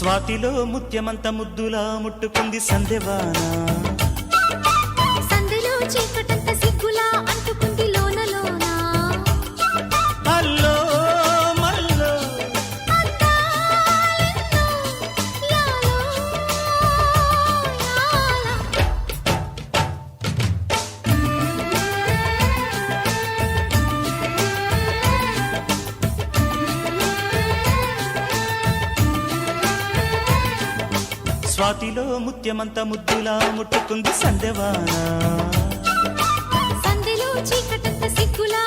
స్వాతిలో ముత్యమంత ముద్దులా ముట్టుకుంది సందెవాన. సందెలో చీకటంత సిగ్గులా అంటుకుంది లోన లోన. అల్లో మల్లో అందాలెన్నో యాలో యాలా. స్వాతిలో ముత్యమంత ముద్దులా ముట్టుకుంది సందెవాన. సందెలో చీకటంత సిగ్గులా